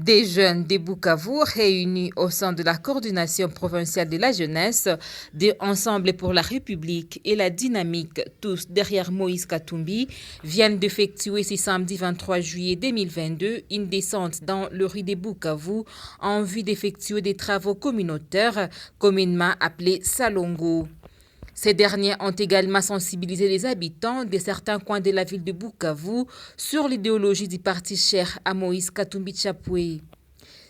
Des jeunes de Bukavu réunis au sein de la coordination provinciale de la jeunesse, de Ensemble pour la République et la dynamique, tous derrière Moïse Katumbi, viennent d'effectuer ce samedi 23 juillet 2022 une descente dans le rue de Bukavu en vue d'effectuer des travaux communautaires communément appelés Salongo. Ces derniers ont également sensibilisé les habitants de certains coins de la ville de Bukavu sur l'idéologie du parti cher à Moïse Katumbi Chapwe.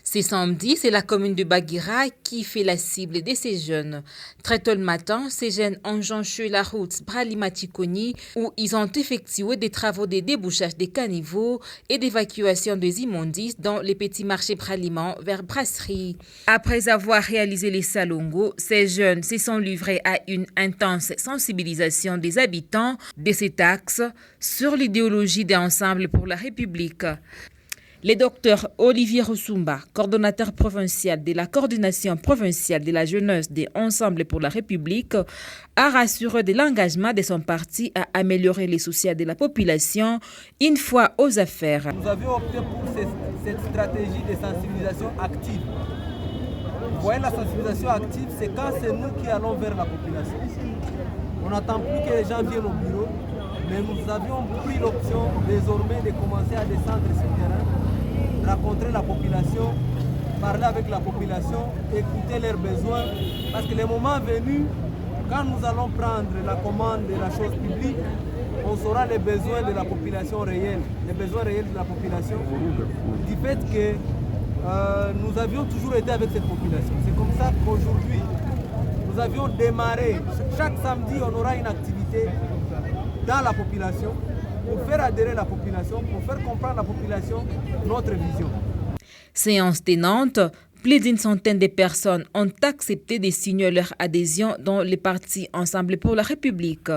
Ce samedi, c'est la commune de Bagira qui fait la cible de ces jeunes. Très tôt le matin, ces jeunes ont jonché la route Bralimatikoni où ils ont effectué des travaux de débouchage des caniveaux et d'évacuation des immondices dans les petits marchés Braliman vers Brasserie. Après avoir réalisé les salongos, ces jeunes se sont livrés à une intense sensibilisation des habitants de cet axe sur l'idéologie des Ensemble pour la République. Le docteur Olivier Roussumba, coordonnateur provincial de la coordination provinciale de la jeunesse des Ensemble pour la République, a rassuré de l'engagement de son parti à améliorer les soucis de la population une fois aux affaires. Nous avions opté pour cette stratégie de sensibilisation active. Vous voyez, la sensibilisation active, c'est quand c'est nous qui allons vers la population. On n'attend plus que les gens viennent au bureau, mais nous avions pris l'option désormais de commencer à descendre sur le terrain, rencontrer la population, parler avec la population, écouter leurs besoins. Parce que le moment venu, quand nous allons prendre la commande de la chose publique, on saura les besoins de la population réelle, les besoins réels de la population, du fait que nous avions toujours été avec cette population. C'est comme ça qu'aujourd'hui, nous avions démarré. Chaque samedi, on aura une activité dans la population pour faire adhérer la population, pour faire comprendre à la population notre vision. Séance tenante, plus d'une centaine de personnes ont accepté de signer leur adhésion dans le parti Ensemble pour la République.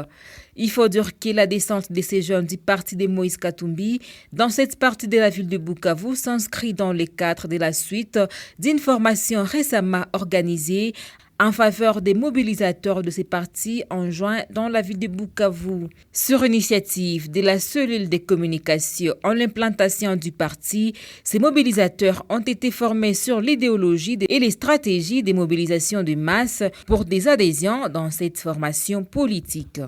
Il faut dire que la descente de ces jeunes du parti de Moïse Katumbi dans cette partie de la ville de Bukavu s'inscrit dans le cadre de la suite d'une formation récemment organisée en faveur des mobilisateurs de ces partis en juin dans la ville de Bukavu. Sur initiative de la cellule de communication en l'implantation du parti, ces mobilisateurs ont été formés sur l'idéologie et les stratégies de mobilisation de masse pour des adhésions dans cette formation politique.